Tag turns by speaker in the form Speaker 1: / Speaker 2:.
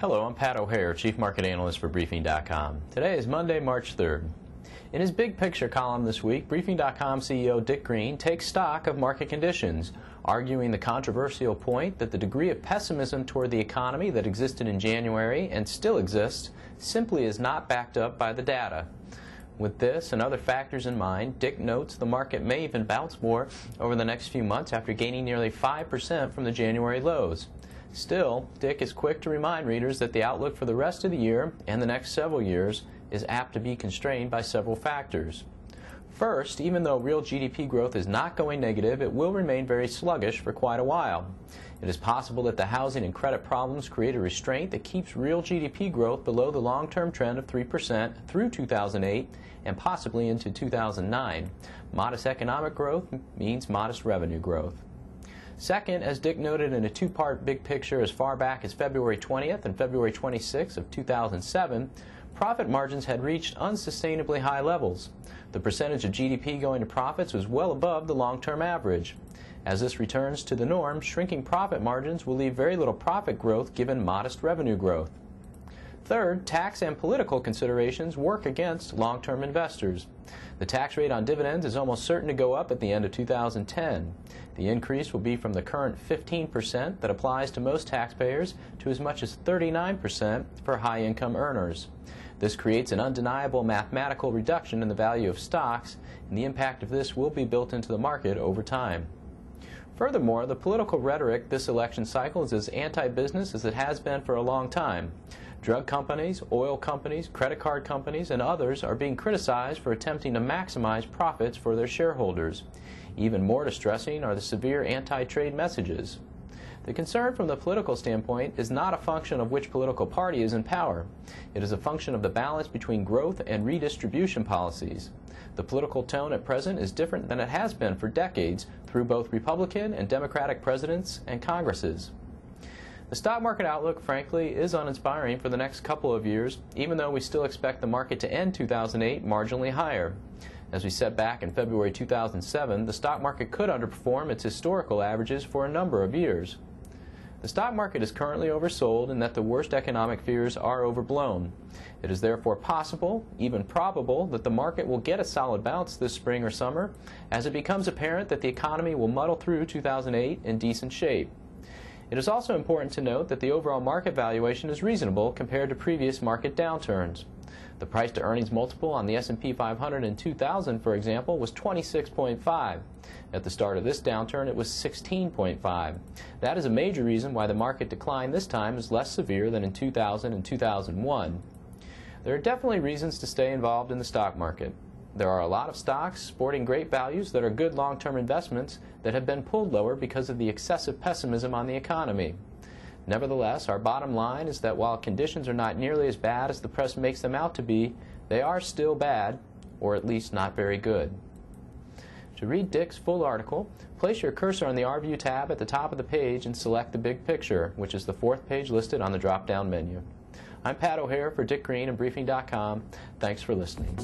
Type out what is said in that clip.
Speaker 1: Hello, I'm Pat O'Hare, Chief Market Analyst for Briefing.com. Today is Monday, March 3rd. In his Big Picture column this week, Briefing.com CEO Dick Green takes stock of market conditions, arguing the controversial point that the degree of pessimism toward the economy that existed in January and still exists simply is not backed up by the data. With this and other factors in mind, Dick notes the market may even bounce more over the next few months after gaining nearly 5% from the January lows. Still, Dick is quick to remind readers that the outlook for the rest of the year and the next several years is apt to be constrained by several factors. First, even though real GDP growth is not going negative, it will remain very sluggish for quite a while. It is possible that the housing and credit problems create a restraint that keeps real GDP growth below the long-term trend of 3% through 2008 and possibly into 2009. Modest economic growth means modest revenue growth. Second, as Dick noted in a two-part Big Picture as far back as February 20th and February 26th of 2007, profit margins had reached unsustainably high levels. The percentage of GDP going to profits was well above the long-term average. As this returns to the norm, shrinking profit margins will leave very little profit growth given modest revenue growth. Third, tax and political considerations work against long-term investors. The tax rate on dividends is almost certain to go up at the end of 2010. The increase will be from the current 15% that applies to most taxpayers to as much as 39% for high-income earners. This creates an undeniable mathematical reduction in the value of stocks, and the impact of this will be built into the market over time. Furthermore, the political rhetoric this election cycle is as anti-business as it has been for a long time. Drug companies, oil companies, credit card companies, and others are being criticized for attempting to maximize profits for their shareholders. Even more distressing are the severe anti-trade messages. The concern from the political standpoint is not a function of which political party is in power. It is a function of the balance between growth and redistribution policies. The political tone at present is different than it has been for decades through both Republican and Democratic presidents and Congresses. The stock market outlook, frankly, is uninspiring for the next couple of years, even though we still expect the market to end 2008 marginally higher. As we said back in February 2007, the stock market could underperform its historical averages for a number of years. The stock market is currently oversold in that the worst economic fears are overblown. It is therefore possible, even probable, that the market will get a solid bounce this spring or summer as it becomes apparent that the economy will muddle through 2008 in decent shape. It is also important to note that the overall market valuation is reasonable compared to previous market downturns. The price-to-earnings multiple on the S&P 500 in 2000, for example, was 26.5. At the start of this downturn, it was 16.5. That is a major reason why the market decline this time is less severe than in 2000 and 2001. There are definitely reasons to stay involved in the stock market. There are a lot of stocks sporting great values that are good long-term investments that have been pulled lower because of the excessive pessimism on the economy. Nevertheless, our bottom line is that while conditions are not nearly as bad as the press makes them out to be, they are still bad, or at least not very good. To read Dick's full article, place your cursor on the Our View tab at the top of the page and select the Big Picture, which is the fourth page listed on the drop-down menu. I'm Pat O'Hare for Dick Green and Briefing.com. Thanks for listening.